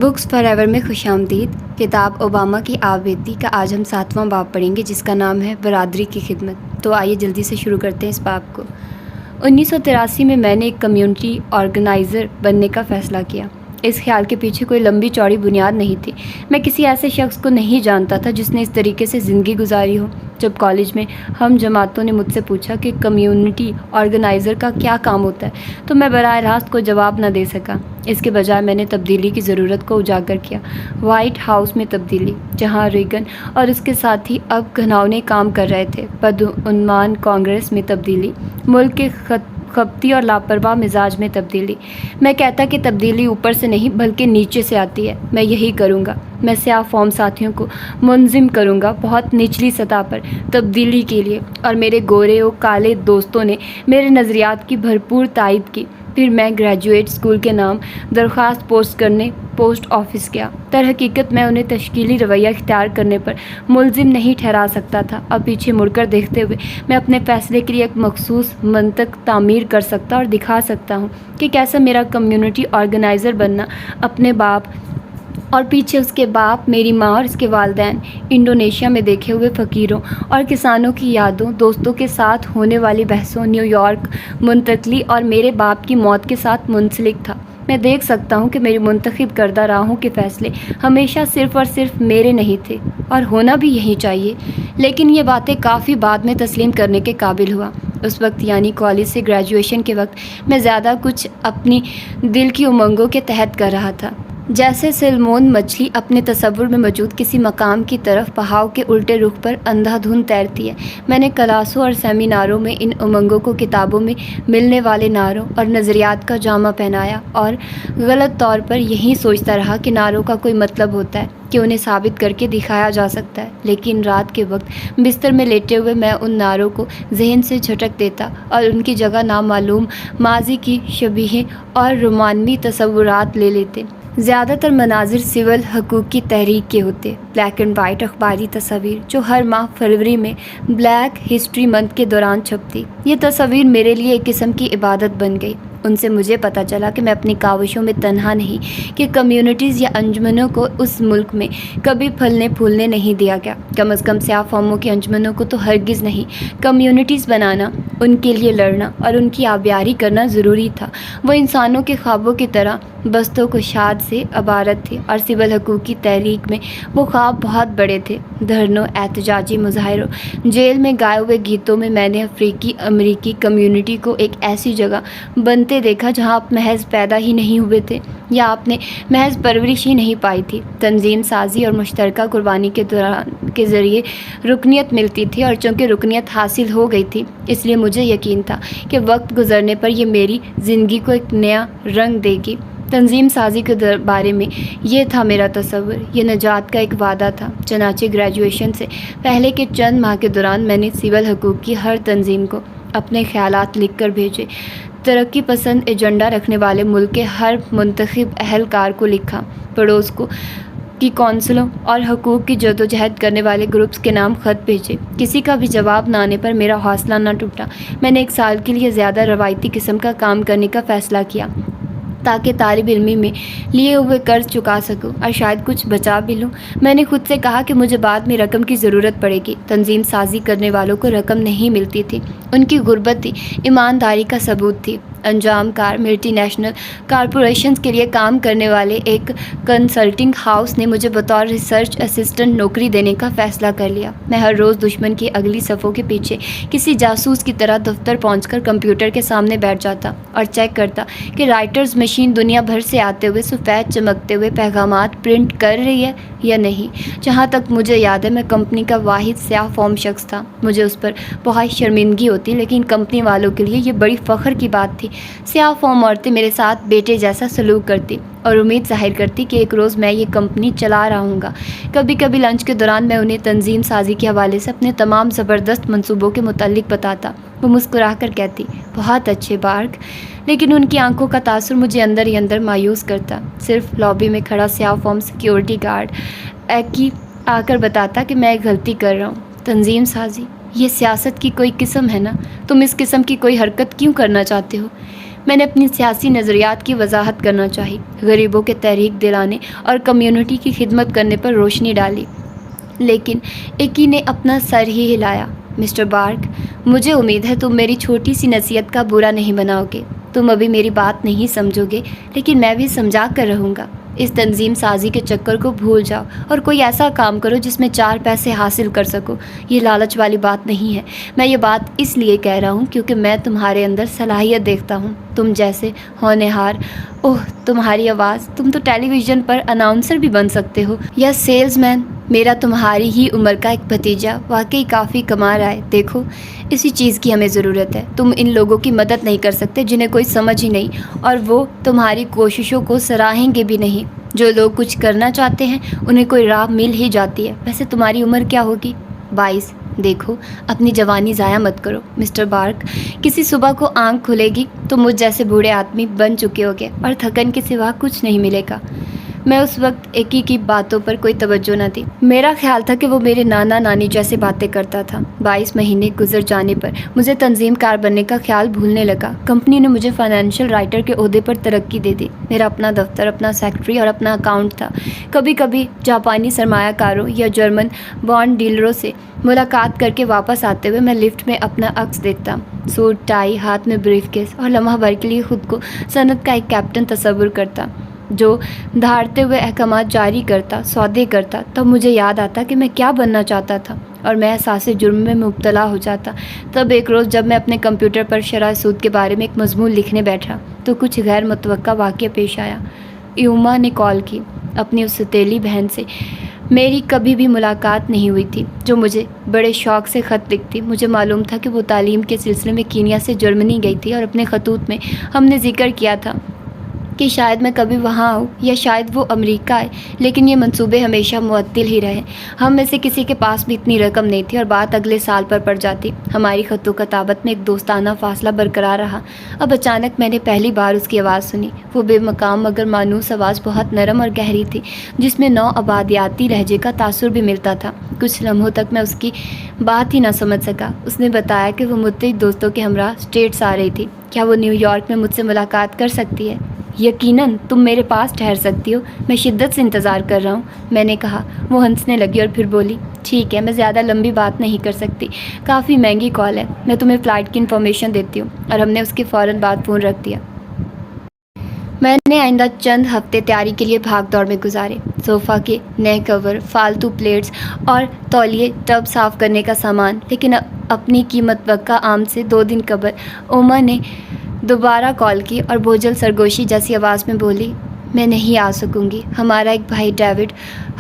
Books for ever میں خوش آمدید۔ کتاب اوباما کی آبیتی کا آج ہم 7واں باب پڑھیں گے، جس کا نام ہے برادری کی خدمت۔ تو آئیے جلدی سے شروع کرتے ہیں اس باب کو۔ 1983 میں نے ایک کمیونٹی آرگنائزر بننے کا فیصلہ کیا۔ اس خیال کے پیچھے کوئی لمبی چوڑی بنیاد نہیں تھی۔ میں کسی ایسے شخص کو نہیں جانتا تھا جس نے اس طریقے سے زندگی گزاری ہو۔ جب کالج میں ہم جماعتوں نے مجھ سے پوچھا کہ کمیونٹی آرگنائزر کا کیا کام ہوتا ہے تو میں براہ راست کوئی جواب نہ دے سکا۔ اس کے بجائے میں نے تبدیلی کی ضرورت کو اجاگر کیا۔ وائٹ ہاؤس میں تبدیلی، جہاں ریگن اور اس کے ساتھی اب گھناؤنے کام کر رہے تھے، بدعنوان کانگریس میں تبدیلی، ملک کے خپتی اور لاپرواہ مزاج میں تبدیلی۔ میں کہتا کہ تبدیلی اوپر سے نہیں بلکہ نیچے سے آتی ہے۔ میں یہی کروں گا۔ میں سیاہ فام ساتھیوں کو منظم کروں گا بہت نچلی سطح پر تبدیلی کے لیے، اور میرے گورے و کالے دوستوں نے میرے نظریات کی بھرپور تائید کی۔ پھر میں گریجویٹ اسکول کے نام درخواست پوسٹ کرنے پوسٹ آفس گیا۔ در حقیقت میں انہیں تشکیلی رویہ اختیار کرنے پر ملزم نہیں ٹھہرا سکتا تھا۔ اب پیچھے مڑ کر دیکھتے ہوئے میں اپنے فیصلے کے لیے ایک مخصوص منطق تعمیر کر سکتا اور دکھا سکتا ہوں کہ کیسے میرا کمیونٹی آرگنائزر بننا اپنے باپ اور پیچھے اس کے باپ، میری ماں اور اس کے والدین، انڈونیشیا میں دیکھے ہوئے فقیروں اور کسانوں کی یادوں، دوستوں کے ساتھ ہونے والی بحثوں، نیو یارک منتقلی اور میرے باپ کی موت کے ساتھ منسلک تھا۔ میں دیکھ سکتا ہوں کہ میری منتخب کردہ راہوں کے فیصلے ہمیشہ صرف اور صرف میرے نہیں تھے، اور ہونا بھی یہی چاہیے۔ لیکن یہ باتیں کافی بعد میں تسلیم کرنے کے قابل ہوا۔ اس وقت یعنی کالج سے گریجویشن کے وقت میں زیادہ کچھ اپنی دل کی امنگوں کے تحت کر رہا تھا، جیسے سلمون مچھلی اپنے تصور میں موجود کسی مقام کی طرف بہاؤ کے الٹے رخ پر اندھا دھند تیرتی ہے۔ میں نے کلاسوں اور سیمیناروں میں ان امنگوں کو کتابوں میں ملنے والے نعروں اور نظریات کا جامہ پہنایا، اور غلط طور پر یہی سوچتا رہا کہ نعروں کا کوئی مطلب ہوتا ہے، کہ انہیں ثابت کر کے دکھایا جا سکتا ہے۔ لیکن رات کے وقت بستر میں لیٹے ہوئے میں ان نعروں کو ذہن سے جھٹک دیتا اور ان کی جگہ نامعلوم ماضی کی شبیہیں اور رومانوی تصورات لے لیتے۔ زیادہ تر مناظر سول حقوق کی تحریک کے ہوتے، بلیک اینڈ وائٹ اخباری تصاویر جو ہر ماہ فروری میں بلیک ہسٹری منتھ کے دوران چھپتی۔ یہ تصاویر میرے لیے ایک قسم کی عبادت بن گئی۔ ان سے مجھے پتہ چلا کہ میں اپنی کاوشوں میں تنہا نہیں، کہ کمیونٹیز یا انجمنوں کو اس ملک میں کبھی پھلنے پھولنے نہیں دیا گیا، کم از کم سیاہ فاموں کی انجمنوں کو تو ہرگز نہیں۔ کمیونٹیز بنانا، ان کے لیے لڑنا اور ان کی آبیاری کرنا ضروری تھا۔ وہ انسانوں کے خوابوں کی طرح بستوں کو شاد سے عبارت تھے، اور سول حقوق کی تحریک میں وہ خواب بہت بڑے تھے۔ دھرنوں، احتجاجی مظاہروں، جیل میں گائے ہوئے گیتوں میں میں نے افریقی امریکی کمیونٹی کو ایک ایسی جگہ بنتے دیکھا جہاں آپ محض پیدا ہی نہیں ہوئے تھے، یا آپ نے محض پرورش ہی نہیں پائی تھی۔ تنظیم سازی اور مشترکہ قربانی کے ذریعے رکنیت ملتی تھی، اور چونکہ رکنیت حاصل ہو گئی تھی اس لیے مجھے یقین تھا کہ وقت گزرنے پر یہ میری زندگی کو ایک نیا رنگ دے گی۔ تنظیم سازی کے بارے میں یہ تھا میرا تصور، یہ نجات کا ایک وعدہ تھا۔ چنانچہ گریجویشن سے پہلے کے چند ماہ کے دوران میں نے سول حقوق کی ہر تنظیم کو اپنے خیالات لکھ کر بھیجے، ترقی پسند ایجنڈا رکھنے والے ملک کے ہر منتخب اہلکار کو لکھا، پڑوس کی کونسلوں اور حقوق کی جدوجہد کرنے والے گروپس کے نام خط بھیجے۔ کسی کا بھی جواب نہ آنے پر میرا حوصلہ نہ ٹوٹا۔ میں نے ایک سال کے لیے زیادہ روایتی قسم کا کام کرنے کا فیصلہ کیا، تاکہ طالب علمی میں لیے ہوئے قرض چکا سکوں اور شاید کچھ بچا بھی لوں۔ میں نے خود سے کہا کہ مجھے بعد میں رقم کی ضرورت پڑے گی۔ تنظیم سازی کرنے والوں کو رقم نہیں ملتی تھی، ان کی غربت تھی، ایمانداری کا ثبوت تھی۔ انجام کار ملٹی نیشنل کارپوریشنز کے لیے کام کرنے والے ایک کنسلٹنگ ہاؤس نے مجھے بطور ریسرچ اسسٹنٹ نوکری دینے کا فیصلہ کر لیا۔ میں ہر روز دشمن کی اگلی صفوں کے پیچھے کسی جاسوس کی طرح دفتر پہنچ کر کمپیوٹر کے سامنے بیٹھ جاتا اور چیک کرتا کہ رائٹرز مشین دنیا بھر سے آتے ہوئے سفید چمکتے ہوئے پیغامات پرنٹ کر رہی ہے یا نہیں۔ جہاں تک مجھے یاد ہے میں کمپنی کا واحد سیاہ فام شخص تھا۔ مجھے اس پر بہت شرمندگی ہوتی، لیکن کمپنی والوں کے لیے یہ بڑی فخر کی بات تھی۔ سیاہ فام عورتیں میرے ساتھ بیٹے جیسا سلوک کرتی اور امید ظاہر کرتی کہ ایک روز میں یہ کمپنی چلا رہوں گا۔ کبھی کبھی لنچ کے دوران میں انہیں تنظیم سازی کے حوالے سے اپنے تمام زبردست منصوبوں کے متعلق بتاتا۔ وہ مسکرا کر کہتی، بہت اچھے بارک، لیکن ان کی آنکھوں کا تاثر مجھے اندر ہی اندر مایوس کرتا۔ صرف لابی میں کھڑا سیاہ فام سیکیورٹی گارڈ ایک آ کر بتاتا کہ میں ایک غلطی کر رہا ہوں۔ تنظیم سازی یہ سیاست کی کوئی قسم ہے نا، تم اس قسم کی کوئی حرکت کیوں کرنا چاہتے ہو؟ میں نے اپنی سیاسی نظریات کی وضاحت کرنا چاہی، غریبوں کے تحریک دلانے اور کمیونٹی کی خدمت کرنے پر روشنی ڈالی، لیکن ایکی نے اپنا سر ہی ہلایا۔ مسٹر بارک، مجھے امید ہے تم میری چھوٹی سی نصیحت کا برا نہیں بناؤ گے۔ تم ابھی میری بات نہیں سمجھو گے، لیکن میں بھی سمجھا کر رہوں گا۔ اس تنظیم سازی کے چکر کو بھول جاؤ اور کوئی ایسا کام کرو جس میں 4 پیسے حاصل کر سکو۔ یہ لالچ والی بات نہیں ہے۔ میں یہ بات اس لیے کہہ رہا ہوں کیونکہ میں تمہارے اندر صلاحیت دیکھتا ہوں، تم جیسے ہونہار۔ اوہ، تمہاری آواز، تم تو ٹیلی ویژن پر اناؤنسر بھی بن سکتے ہو یا سیلز مین۔ میرا تمہاری ہی عمر کا ایک بھتیجا واقعی کافی کما رہا ہے۔ دیکھو، اسی چیز کی ہمیں ضرورت ہے۔ تم ان لوگوں کی مدد نہیں کر سکتے جنہیں کوئی سمجھ ہی نہیں، اور وہ تمہاری کوششوں کو سراہیں گے بھی نہیں۔ جو لوگ کچھ کرنا چاہتے ہیں انہیں کوئی راہ مل ہی جاتی ہے۔ ویسے تمہاری عمر کیا ہوگی؟ 22۔ دیکھو، اپنی جوانی ضائع مت کرو مسٹر بارک۔ کسی صبح کو آنکھ کھلے گی تو مجھ جیسے بوڑھے آدمی بن چکے ہوگے اور تھکن کے سوا کچھ نہیں ملے گا۔ میں اس وقت ایکی کی باتوں پر کوئی توجہ نہ دی۔ میرا خیال تھا کہ وہ میرے نانا نانی جیسے باتیں کرتا تھا۔ 22 مہینے گزر جانے پر مجھے تنظیم کار بننے کا خیال بھولنے لگا۔ کمپنی نے مجھے فائنینشیل رائٹر کے عہدے پر ترقی دے دی۔ میرا اپنا دفتر، اپنا سیکرٹری اور اپنا اکاؤنٹ تھا۔ کبھی کبھی جاپانی سرمایہ کاروں یا جرمن بانڈ ڈیلروں سے ملاقات کر کے واپس آتے ہوئے میں لفٹ میں اپنا عکس دیکھتا، سوٹ ٹائی، ہاتھ میں بریف کیس، اور لمحہ بھر کے لیے خود کو صنعت کا ایک کیپٹن تصور کرتا جو دھاڑتے ہوئے احکامات جاری کرتا، سودے کرتا۔ تب مجھے یاد آتا کہ میں کیا بننا چاہتا تھا اور میں احساس جرم میں مبتلا ہو جاتا۔ تب ایک روز جب میں اپنے کمپیوٹر پر شرح سود کے بارے میں ایک مضمون لکھنے بیٹھا تو کچھ غیر متوقع واقعہ پیش آیا۔ ایوما نے کال کی، اپنی اس ستیلی بہن سے میری کبھی بھی ملاقات نہیں ہوئی تھی، جو مجھے بڑے شوق سے خط لکھتی۔ مجھے معلوم تھا کہ وہ تعلیم کے سلسلے میں کینیا سے جرمنی گئی تھی، اور اپنے خطوط میں ہم نے ذکر کیا تھا کہ شاید میں کبھی وہاں آؤں یا شاید وہ امریکہ آئے، لیکن یہ منصوبے ہمیشہ معطل ہی رہے۔ ہم میں سے کسی کے پاس بھی اتنی رقم نہیں تھی اور بات اگلے سال پر پڑ جاتی۔ ہماری خطوں کتابت میں ایک دوستانہ فاصلہ برقرار رہا۔ اب اچانک میں نے پہلی بار اس کی آواز سنی۔ وہ بے مقام مگر مانوس آواز بہت نرم اور گہری تھی، جس میں نو آبادیاتی لہجے کا تاثر بھی ملتا تھا۔ کچھ لمحوں تک میں اس کی بات ہی نہ سمجھ سکا۔ اس نے بتایا کہ وہ متعدد دوستوں کے ہمراہ اسٹیٹس آ رہی تھی۔ کیا وہ نیو یارک میں مجھ سے ملاقات کر سکتی ہے؟ یقیناً، تم میرے پاس ٹھہر سکتی ہو، میں شدت سے انتظار کر رہا ہوں، میں نے کہا۔ وہ ہنسنے لگی اور پھر بولی، ٹھیک ہے، میں زیادہ لمبی بات نہیں کر سکتی، کافی مہنگی کال ہے، میں تمہیں فلائٹ کی انفارمیشن دیتی ہوں۔ اور ہم نے اس کے فوراً بعد فون رکھ دیا۔ میں نے آئندہ چند ہفتے تیاری کے لیے بھاگ دوڑ میں گزارے، صوفہ کے نئے کور، فالتو پلیٹس اور تولیے، ٹب صاف کرنے کا سامان۔ لیکن اپنی کی متوقع عام سے 2 دن قبل اوما نے دوبارہ کال کی اور بوجھل سرگوشی جیسی آواز میں بولی، میں نہیں آ سکوں گی، ہمارا ایک بھائی ڈیوڈ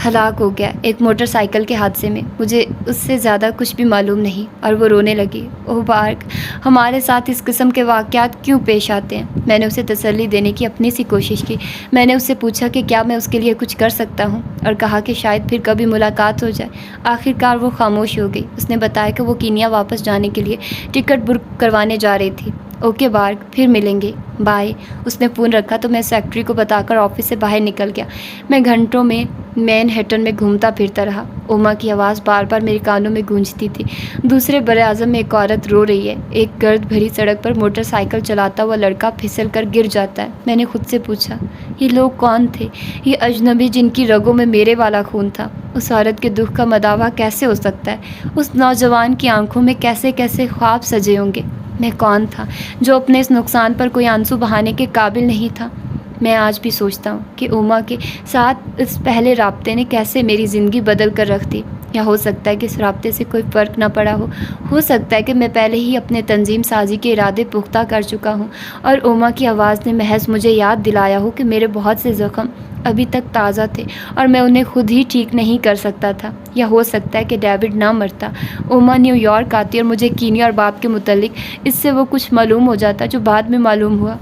ہلاک ہو گیا ایک موٹر سائیکل کے حادثے میں۔ مجھے اس سے زیادہ کچھ بھی معلوم نہیں۔ اور وہ رونے لگی۔ اوہ بارک، ہمارے ساتھ اس قسم کے واقعات کیوں پیش آتے ہیں؟ میں نے اسے تسلی دینے کی اپنی سی کوشش کی۔ میں نے اس سے پوچھا کہ کیا میں اس کے لیے کچھ کر سکتا ہوں، اور کہا کہ شاید پھر کبھی ملاقات ہو جائے۔ آخرکار وہ خاموش ہو گئی۔ اس نے بتایا کہ وہ کینیا واپس جانے کے لیے ٹکٹ بک کروانے جا رہی تھی۔ اوکے بارک، پھر ملیں گے، بائے۔ اس نے فون رکھا تو میں سیکرٹری کو بتا کر آفس سے باہر نکل گیا۔ میں گھنٹوں میں مین ہیٹن میں گھومتا پھرتا رہا۔ اوما کی آواز بار بار میرے کانوں میں گونجتی تھی۔ دوسرے براعظم میں ایک عورت رو رہی ہے۔ ایک گرد بھری سڑک پر موٹر سائیکل چلاتا ہوا لڑکا پھسل کر گر جاتا ہے۔ میں نے خود سے پوچھا، یہ لوگ کون تھے؟ یہ اجنبی جن کی رگوں میں میرے والا خون تھا۔ اس عورت کے دکھ کا مداوع کیسے ہو سکتا ہے؟ اس نوجوان کی آنکھوں میں کیسے کیسے خواب سجے ہوں گے؟ میں کون تھا جو اپنے اس نقصان پر کوئی آنسو بہانے کے قابل نہیں تھا؟ میں آج بھی سوچتا ہوں کہ اوما کے ساتھ اس پہلے رابطے نے کیسے میری زندگی بدل کر رکھ دی۔ یا ہو سکتا ہے کہ اس رابطے سے کوئی فرق نہ پڑا ہو سکتا ہے کہ میں پہلے ہی اپنے تنظیم سازی کے ارادے پختہ کر چکا ہوں، اور اوما کی آواز نے محض مجھے یاد دلایا ہو کہ میرے بہت سے زخم ابھی تک تازہ تھے اور میں انہیں خود ہی ٹھیک نہیں کر سکتا تھا۔ یا ہو سکتا ہے کہ ڈیوڈ نہ مرتا، اوما نیو یارک آتی اور مجھے کینیا اور باپ کے متعلق اس سے وہ کچھ معلوم ہو جاتا جو بعد میں معلوم ہوا۔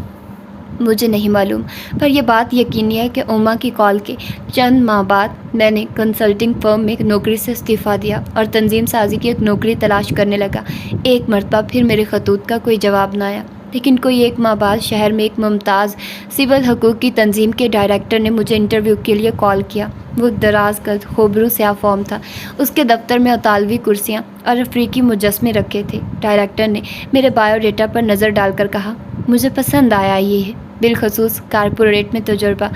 مجھے نہیں معلوم، پر یہ بات یقینی ہے کہ اوما کی کال کے چند ماہ بعد میں نے کنسلٹنگ فرم میں نوکری سے استعفیٰ دیا اور تنظیم سازی کی ایک نوکری تلاش کرنے لگا۔ ایک مرتبہ پھر میرے خطوط کا کوئی جواب نہ آیا، لیکن کوئی 1 ماہ بعد شہر میں ایک ممتاز سول حقوق کی تنظیم کے ڈائریکٹر نے مجھے انٹرویو کے لیے کال کیا۔ وہ ایک دراز قد خوبرو سیاہ فارم تھا۔ اس کے دفتر میں اطالوی کرسیاں اور افریقی مجسمے رکھے تھے۔ ڈائریکٹر نے میرے بایو ڈیٹا پر نظر ڈال کر کہا، مجھے پسند آیا یہ بالخصوص کارپوریٹ میں تجربہ۔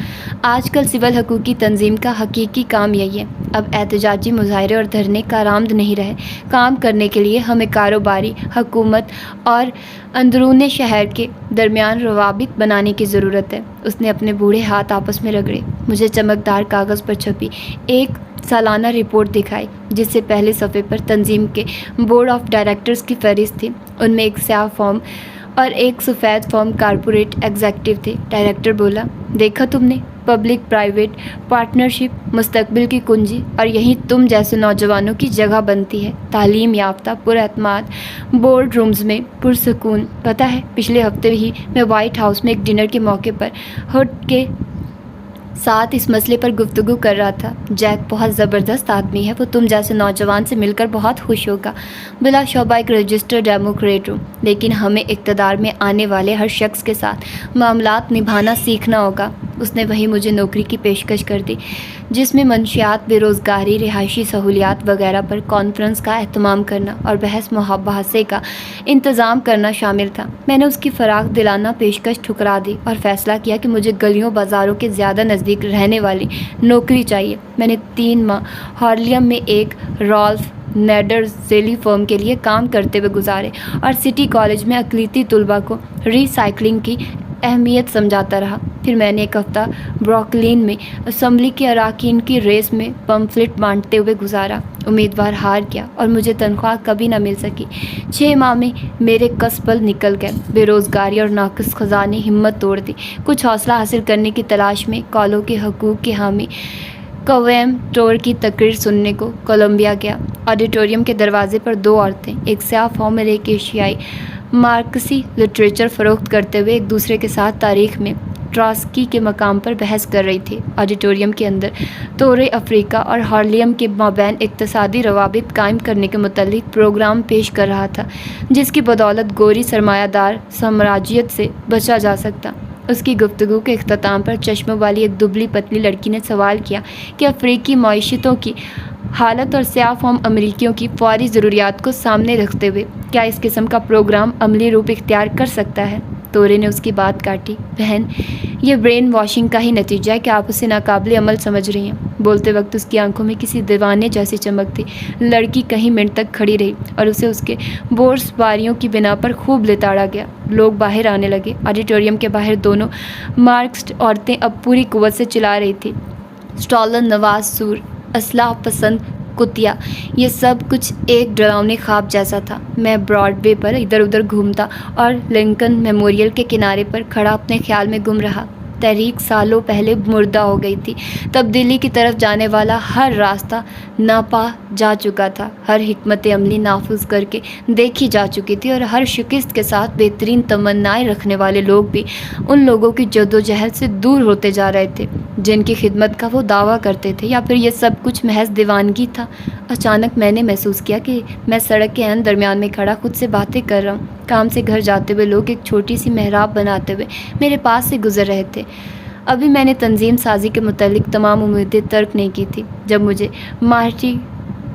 آج کل سول حقوقی تنظیم کا حقیقی کام یہی ہے۔ اب احتجاجی مظاہرے اور دھرنے کارآمد نہیں رہے۔ کام کرنے کے لیے ہمیں کاروباری، حکومت اور اندرون شہر کے درمیان روابط بنانے کی ضرورت ہے۔ اس نے اپنے بوڑھے ہاتھ آپس میں رگڑے، مجھے چمکدار کاغذ پر چھپی ایک سالانہ رپورٹ دکھائی، جس سے پہلے صفحے پر تنظیم کے بورڈ آف ڈائریکٹرز کی فہرست تھی۔ ان میں ایک سیاہ فارم اور ایک سفید فارم کارپوریٹ ایگزیکٹو تھے۔ ڈائریکٹر بولا، دیکھا تم نے، پبلک پرائیویٹ پارٹنرشپ مستقبل کی کنجی، اور یہیں تم جیسے نوجوانوں کی جگہ بنتی ہے۔ تعلیم یافتہ، پراعتماد بورڈ رومز میں پرسکون۔ پتہ ہے، پچھلے ہفتے ہی میں وائٹ ہاؤس میں ایک ڈنر کے موقع پر ہڈ کے ساتھ اس مسئلے پر گفتگو کر رہا تھا۔ جیک بہت زبردست آدمی ہے، وہ تم جیسے نوجوان سے مل کر بہت خوش ہوگا۔ بلا شبہ ایک رجسٹرڈ ڈیموکریٹ ہوں، لیکن ہمیں اقتدار میں آنے والے ہر شخص کے ساتھ معاملات نبھانا سیکھنا ہوگا۔ اس نے وہیں مجھے نوکری کی پیشکش کر دی، جس میں منشیات، بے روزگاری، رہائشی سہولیات وغیرہ پر کانفرنس کا اہتمام کرنا اور بحث مباحثے کا انتظام کرنا شامل تھا۔ میں نے اس کی فراخ دلانہ پیشکش ٹھکرا دی اور فیصلہ کیا کہ مجھے گلیوں بازاروں کے زیادہ نزدیک رہنے والی نوکری چاہیے۔ میں نے 3 ماہ ہارلیم میں ایک رالف نیڈر ذیلی فرم کے لیے کام کرتے ہوئے گزارے اور سٹی کالج میں اقلیتی طلباء کو ری سائیکلنگ کی اہمیت سمجھاتا رہا۔ پھر میں نے ایک ہفتہ بروکلین میں اسمبلی کے اراکین کی ریس میں پمفلٹ بانٹتے ہوئے گزارا۔ امیدوار ہار گیا اور مجھے تنخواہ کبھی نہ مل سکی۔ 6 ماہ میں میرے کس پل نکل گئے۔ بے روزگاری اور ناقص خزاں نے ہمت توڑ دی۔ کچھ حوصلہ حاصل کرنے کی تلاش میں کالوں کے حقوق کے حامی کویم ٹور کی تقریر سننے کو کولمبیا گیا۔ آڈیٹوریم کے دروازے پر 2 عورتیں، ایک سیاہ فارم اور ایک ایشیائی، مارکسی لٹریچر فروخت کرتے ہوئے ایک دوسرے کے ساتھ تاریخ میں ٹراسکی کے مقام پر بحث کر رہی تھی۔ آڈیٹوریم کے اندر تورے افریقہ اور ہارلیم کے مابین اقتصادی روابط قائم کرنے کے متعلق پروگرام پیش کر رہا تھا، جس کی بدولت گوری سرمایہ دار سامراجیت سے بچا جا سکتا۔ اس کی گفتگو کے اختتام پر چشموں والی ایک دبلی پتلی لڑکی نے سوال کیا کہ افریقی معیشتوں کی حالت اور سیاہ فام امریکیوں کی فوری ضروریات کو سامنے رکھتے ہوئے کیا اس قسم کا پروگرام عملی روپ اختیار کر سکتا ہے؟ تورے نے اس کی بات کاٹی، بہن، یہ برین واشنگ کا ہی نتیجہ ہے کہ آپ اسے ناقابل عمل سمجھ رہی ہیں۔ بولتے وقت اس کی آنکھوں میں کسی دیوانے جیسی چمک تھی۔ لڑکی کہیں منٹ تک کھڑی رہی اور اسے اس کے بورس باریوں کی بنا پر خوب لتاڑا گیا۔ لوگ باہر آنے لگے۔ آڈیٹوریم کے باہر دونوں مارکسسٹ عورتیں اب پوری قوت سے چلا رہی تھیں، اسٹالن نواز سور، اصلاح پسند کتیا، یہ سب کچھ ایک ڈراؤنے خواب جیسا تھا۔ میں براڈ وے پر ادھر ادھر گھومتا اور لنکن میموریل کے کنارے پر کھڑا اپنے خیال میں گم رہا۔ تحریک سالوں پہلے مردہ ہو گئی تھی۔ تبدیلی کی طرف جانے والا ہر راستہ ناپا جا چکا تھا، ہر حکمت عملی نافذ کر کے دیکھی جا چکی تھی، اور ہر شکست کے ساتھ بہترین تمنائیں رکھنے والے لوگ بھی ان لوگوں کی جدوجہد سے دور ہوتے جا رہے تھے جن کی خدمت کا وہ دعویٰ کرتے تھے، یا پھر یہ سب کچھ محض دیوانگی تھا۔ اچانک میں نے محسوس کیا کہ میں سڑک کے عین درمیان میں کھڑا خود سے باتیں کر رہا ہوں۔ کام سے گھر جاتے ہوئے لوگ ایک چھوٹی سی محراب بناتے ہوئے میرے پاس سے گزر رہے تھے۔ ابھی میں نے تنظیم سازی کے متعلق تمام امیدیں ترک نہیں کی تھی جب مجھے مارٹی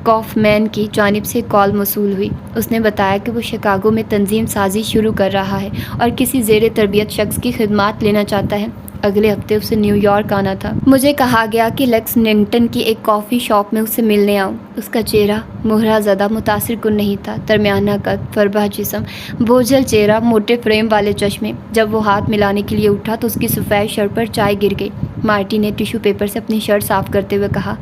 کافمین کی جانب سے کال موصول ہوئی۔ اس نے بتایا کہ وہ شکاگو میں تنظیم سازی شروع کر رہا ہے اور کسی زیر تربیت شخص کی خدمات لینا چاہتا ہے۔ اگلے ہفتے اسے نیو یارک آنا تھا۔ مجھے کہا گیا کہ لیکسنگٹن کی ایک کافی شاپ میں اسے ملنے آؤں۔ اس کا چہرہ مہرہ زدہ متاثر کن نہیں تھا، درمیانہ قد، فربہ جسم، بوجھل چہرہ، موٹے فریم والے چشمے۔ جب وہ ہاتھ ملانے کے لیے اٹھا تو اس کی سفید شرٹ پر چائے گر گئی۔ مارٹی نے ٹیشو پیپر سے اپنی شرٹ صاف کرتے ہوئے کہا،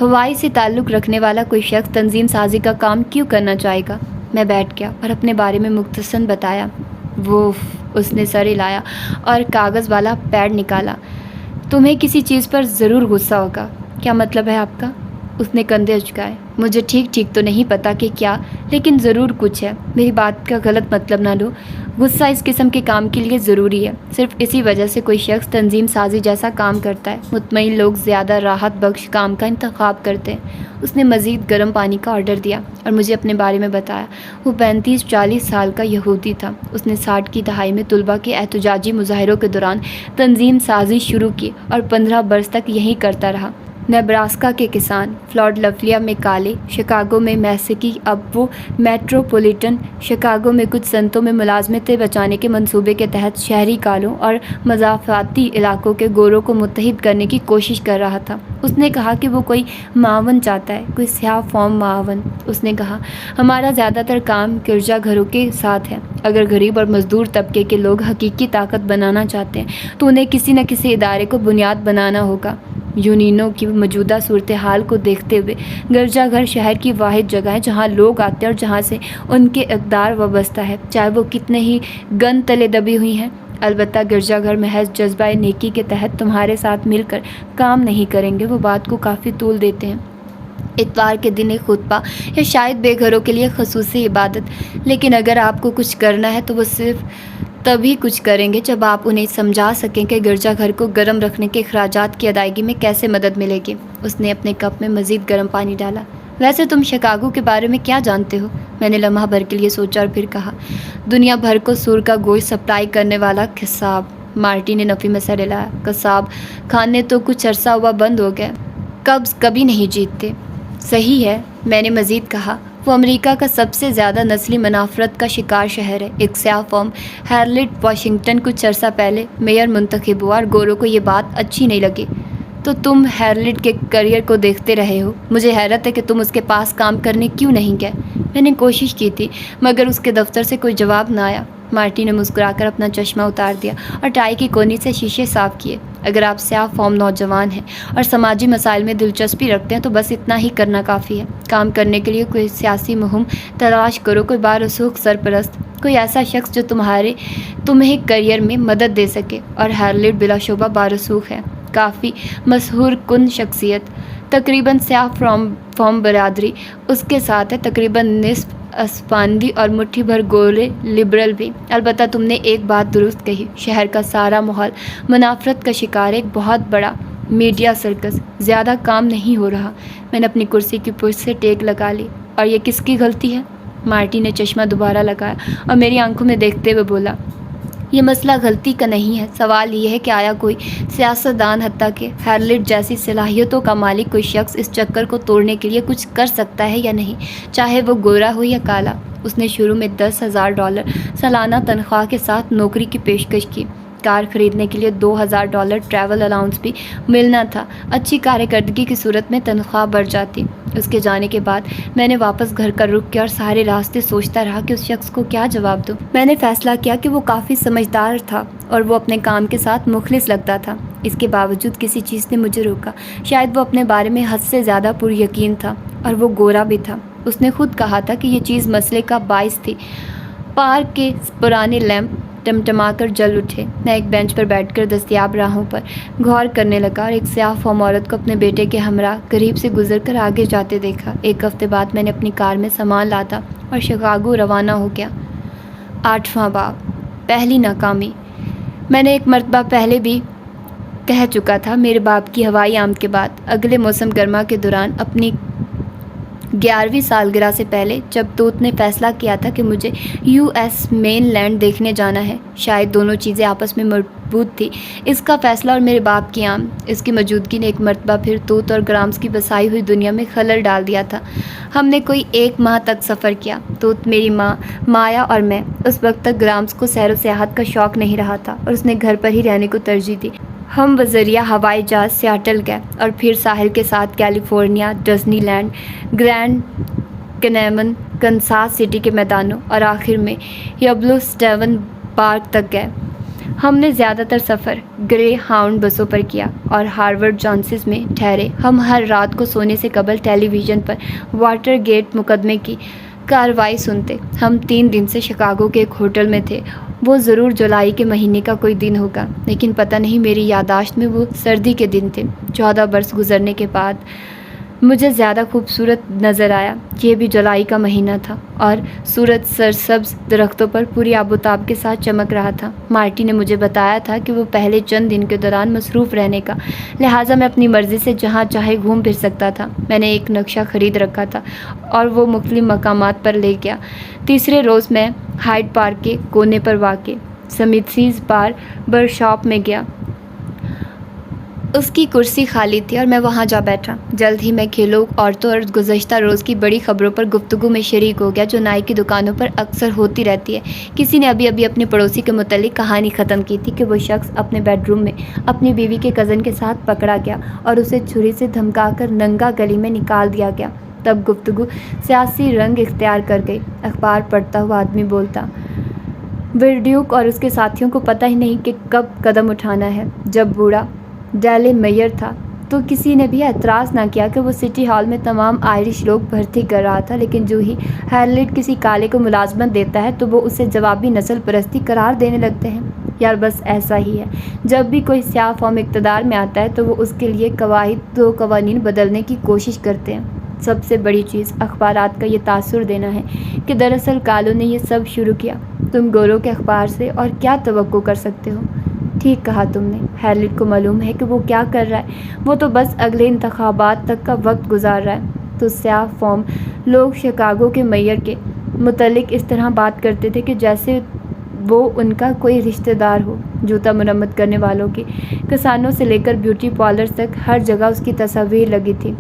ہوائی سے تعلق رکھنے والا کوئی شخص تنظیم سازی کا کام کیوں کرنا چاہے گا؟ میں بیٹھ گیا اور اپنے بارے میں مختصراً بتایا۔ اس نے سر ہلایا اور کاغذ والا پیڈ نکالا۔ تمہیں کسی چیز پر ضرور غصہ ہوگا۔ کیا مطلب ہے آپ کا؟ اس نے کندھے اچکائے۔ مجھے ٹھیک تو نہیں پتا کہ کیا، لیکن ضرور کچھ ہے۔ میری بات کا غلط مطلب نہ لو۔ غصہ اس قسم کے کام کے لیے ضروری ہے۔ صرف اسی وجہ سے کوئی شخص تنظیم سازی جیسا کام کرتا ہے۔ مطمئن لوگ زیادہ راحت بخش کام کا انتخاب کرتے ہیں۔ اس نے مزید گرم پانی کا آرڈر دیا اور مجھے اپنے بارے میں بتایا۔ وہ 35-40 سال کا یہودی تھا۔ اس نے 60 کی دہائی میں طلباء کے احتجاجی مظاہروں کے دوران تنظیم سازی شروع کی اور 15 برس تک یہی کرتا رہا۔ نیبراسکا کے کسان، فلاڈلفیا میں کالے، شکاگو میں میکسیکی، اب وہ میٹروپولیٹن شکاگو میں کچھ صنعتوں میں ملازمتیں بچانے کے منصوبے کے تحت شہری کالوں اور مضافاتی علاقوں کے گوروں کو متحد کرنے کی کوشش کر رہا تھا۔ اس نے کہا کہ وہ کوئی معاون چاہتا ہے، کوئی سیاہ فام معاون۔ اس نے کہا، ہمارا زیادہ تر کام گرجا گھروں کے ساتھ ہے۔ اگر غریب اور مزدور طبقے کے لوگ حقیقی طاقت بنانا چاہتے ہیں تو انہیں کسی نہ کسی ادارے کو بنیاد بنانا ہوگا۔ یونینوں کی موجودہ صورتحال کو دیکھتے ہوئے گرجا گھر شہر کی واحد جگہ ہے جہاں لوگ آتے ہیں اور جہاں سے ان کے اقدار وابستہ ہے، چاہے وہ کتنے ہی گن تلے دبی ہوئی ہیں۔ البتہ گرجا گھر محض جذبہ نیکی کے تحت تمہارے ساتھ مل کر کام نہیں کریں گے، وہ بات کو کافی طول دیتے ہیں۔ اتوار کے دن ایک خطبہ یا شاید بے گھروں کے لیے خصوصی عبادت، لیکن اگر آپ کو کچھ کرنا ہے تو وہ صرف تبھی کچھ کریں گے جب آپ انہیں سمجھا سکیں کہ گرجا گھر کو گرم رکھنے کے اخراجات کی ادائیگی میں کیسے مدد ملے گی۔ اس نے اپنے کپ میں مزید گرم پانی ڈالا۔ ویسے تم شکاگو کے بارے میں کیا جانتے ہو؟ میں نے لمحہ بھر کے لیے سوچا اور پھر کہا، دنیا بھر کو سور کا گوشت سپلائی کرنے والا قصاب۔ مارٹی نے نفی میں سر ہلایا۔ قصاب خانے تو کچھ عرصہ ہوا بند ہو گئے، قبض کبھی نہیں جیتتے۔ صحیح ہے، میں نے مزید کہا، وہ امریکہ کا سب سے زیادہ نسلی منافرت کا شکار شہر ہے۔ ایک سیاہ فام ہیرلڈ واشنگٹن کچھ عرصہ پہلے میئر منتخب ہوا اور گوروں کو یہ بات اچھی نہیں لگی۔ تو تم ہیرلڈ کے کیریئر کو دیکھتے رہے ہو۔ مجھے حیرت ہے کہ تم اس کے پاس کام کرنے کیوں نہیں گئے۔ میں نے کوشش کی تھی مگر اس کے دفتر سے کوئی جواب نہ آیا۔ مارٹی نے مسکرا کر اپنا چشمہ اتار دیا اور ٹائی کی کونی سے شیشے صاف کیے۔ اگر آپ سیاہ فام نوجوان ہیں اور سماجی مسائل میں دلچسپی رکھتے ہیں تو بس اتنا ہی کرنا کافی ہے۔ کام کرنے کے لیے کوئی سیاسی مہم تلاش کرو، کوئی بارسوخ سرپرست، کوئی ایسا شخص جو تمہیں کیریئر میں مدد دے سکے۔ اور ہیرلڈ بلا شبہ بارسوخ ہے، کافی مسحور کن شخصیت۔ تقریباً سیاہ فام برادری اس کے ساتھ ہے، تقریباً نصف اسپانوی اور مٹھی بھر گورے لبرل بھی۔ البتہ تم نے ایک بات درست کہی، شہر کا سارا ماحول منافرت کا شکار ہے، ایک بہت بڑا میڈیا سرکس۔ زیادہ کام نہیں ہو رہا۔ میں نے اپنی کرسی کی پشت سے ٹیک لگا لی۔ اور یہ کس کی غلطی ہے؟ مارٹی نے چشمہ دوبارہ لگایا اور میری آنکھوں میں دیکھتے ہوئے بولا، یہ مسئلہ غلطی کا نہیں ہے، سوال یہ ہے کہ آیا کوئی سیاستدان حتیٰ کہ ہیرلڈ جیسی صلاحیتوں کا مالک کوئی شخص اس چکر کو توڑنے کے لیے کچھ کر سکتا ہے یا نہیں، چاہے وہ گورا ہو یا کالا۔ اس نے شروع میں $10,000 سالانہ تنخواہ کے ساتھ نوکری کی پیشکش کی۔ کار خریدنے کے لیے $2,000 ٹریول الاؤنس بھی ملنا تھا۔ اچھی کارکردگی کی صورت میں تنخواہ بڑھ جاتی۔ اس کے جانے کے بعد میں نے واپس گھر کا رخ کیا اور سارے راستے سوچتا رہا کہ اس شخص کو کیا جواب دوں۔ میں نے فیصلہ کیا کہ وہ کافی سمجھدار تھا اور وہ اپنے کام کے ساتھ مخلص لگتا تھا۔ اس کے باوجود کسی چیز نے مجھے روکا۔ شاید وہ اپنے بارے میں حد سے زیادہ پر یقین تھا اور وہ گورا بھی تھا۔ اس نے خود کہا تھا کہ یہ چیز مسئلے کا باعث تھی۔ پارک کے پرانے لیمپ ٹمٹما کر جل اٹھے۔ میں ایک بینچ پر بیٹھ کر دستیاب راہوں پر غور کرنے لگا اور ایک سیاہ فام عورت کو اپنے بیٹے کے ہمراہ قریب سے گزر کر آگے جاتے دیکھا۔ ایک ہفتے بعد میں نے اپنی کار میں سامان لادا اور شکاگو روانہ ہو گیا۔ 8واں باب، پہلی ناکامی۔ میں نے ایک مرتبہ پہلے بھی کہہ چکا تھا، میرے باپ کی ہوائی آمد کے بعد اگلے موسم گرما کے دوران اپنی 11ویں سالگرہ سے پہلے جب توت نے فیصلہ کیا تھا کہ مجھے US مین لینڈ دیکھنے جانا ہے، شاید دونوں چیزیں آپس میں مربوط تھی، اس کا فیصلہ اور میرے باپ کی آمد، اس کی موجودگی نے ایک مرتبہ پھر توت اور گرامس کی بسائی ہوئی دنیا میں خلل ڈال دیا تھا۔ ہم نے کوئی 1 ماہ تک سفر کیا، توت، میری ماں مایا اور میں۔ اس وقت تک گرامس کو سیر و سیاحت کا شوق نہیں رہا تھا اور اس نے گھر پر ہی رہنے کو ترجیح دی۔ ہم بذریعہ ہوائی جہاز سیاٹل گئے اور پھر ساحل کے ساتھ California, Disneyland, Grand Canyon, Kansas City کے میدانوں اور آخر میں یلوسٹون پارک تک گئے۔ ہم نے زیادہ تر سفر گرے ہاؤنڈ بسوں پر کیا اور ہارورڈ جانسز میں ٹھہرے۔ ہم ہر رات کو سونے سے قبل ٹیلی ویژن پر واٹر گیٹ مقدمے کی کارروائی سنتے۔ ہم 3 دن سے شکاگو کے ایک ہوٹل میں تھے۔ وہ ضرور جولائی کے مہینے کا کوئی دن ہوگا، لیکن پتہ نہیں میری یادداشت میں وہ سردی کے دن تھے۔ 14 برس گزرنے کے بعد مجھے زیادہ خوبصورت نظر آیا۔ یہ بھی جولائی کا مہینہ تھا اور سورج سرسبز درختوں پر پوری آب و تاب کے ساتھ چمک رہا تھا۔ مارٹی نے مجھے بتایا تھا کہ وہ پہلے چند دن کے دوران مصروف رہنے کا، لہٰذا میں اپنی مرضی سے جہاں چاہے گھوم پھر سکتا تھا۔ میں نے ایک نقشہ خرید رکھا تھا اور وہ مختلف مقامات پر لے گیا۔ تیسرے روز میں ہائیڈ پارک کے کونے پر واقع سمتھسیز باربر شاپ میں گیا اس کی کرسی خالی تھی اور میں وہاں جا بیٹھا۔ جلد ہی میں کھیلوں، عورتوں اور گزشتہ روز کی بڑی خبروں پر گفتگو میں شریک ہو گیا جو نائی کی دکانوں پر اکثر ہوتی رہتی ہے۔ کسی نے ابھی اپنے پڑوسی کے متعلق کہانی ختم کی تھی کہ وہ شخص اپنے بیڈ روم میں اپنی بیوی کے کزن کے ساتھ پکڑا گیا اور اسے چھری سے دھمکا کر ننگا گلی میں نکال دیا گیا۔ تب گفتگو سیاسی رنگ اختیار کر گئی۔ اخبار پڑھتا ہوا آدمی بولتا، ورڈیوک اور اس کے ساتھیوں کو پتہ ہی نہیں کہ کب قدم اٹھانا ہے۔ جب بوڑھا ڈیلے میئر تھا تو کسی نے بھی اعتراض نہ کیا کہ وہ سٹی ہال میں تمام آئرش لوگ بھرتی کر رہا تھا، لیکن جو ہی ہیرلڈ کسی کالے کو ملازمت دیتا ہے تو وہ اسے جوابی نسل پرستی قرار دینے لگتے ہیں۔ یار بس ایسا ہی ہے، جب بھی کوئی سیاہ فام اقتدار میں آتا ہے تو وہ اس کے لیے قواعد و قوانین بدلنے کی کوشش کرتے ہیں۔ سب سے بڑی چیز اخبارات کا یہ تاثر دینا ہے کہ دراصل کالوں نے یہ سب شروع کیا۔ تم گوروں کے اخبار سے اور کیا توقع کر سکتے ہو؟ ٹھیک کہا تم نے، ہیرلڈ کو معلوم ہے کہ وہ کیا کر رہا ہے، وہ تو بس اگلے انتخابات تک کا وقت گزار رہا ہے۔ تو سیاہ فام لوگ شکاگو کے میئر کے متعلق اس طرح بات کرتے تھے کہ جیسے وہ ان کا کوئی رشتہ دار ہو۔ جوتا مرمت کرنے والوں کی کسانوں سے لے کر بیوٹی پارلرز تک ہر جگہ اس کی تصاویر لگی تھی۔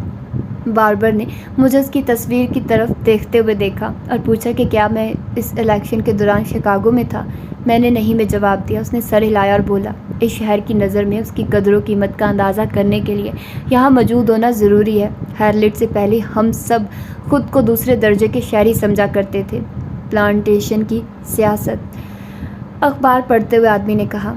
باربر نے مجھے اس کی تصویر کی طرف دیکھتے ہوئے دیکھا اور پوچھا کہ کیا میں اس الیکشن کے دوران شکاگو میں تھا۔ میں نے نہیں میں جواب دیا۔ اس نے سر ہلایا اور بولا، اس شہر کی نظر میں اس کی قدر و قیمت کا اندازہ کرنے کے لیے یہاں موجود ہونا ضروری ہے۔ ہیرلڈ سے پہلے ہم سب خود کو دوسرے درجے کے شہری سمجھا کرتے تھے۔ پلانٹیشن کی سیاست، اخبار پڑھتے ہوئے آدمی نے کہا۔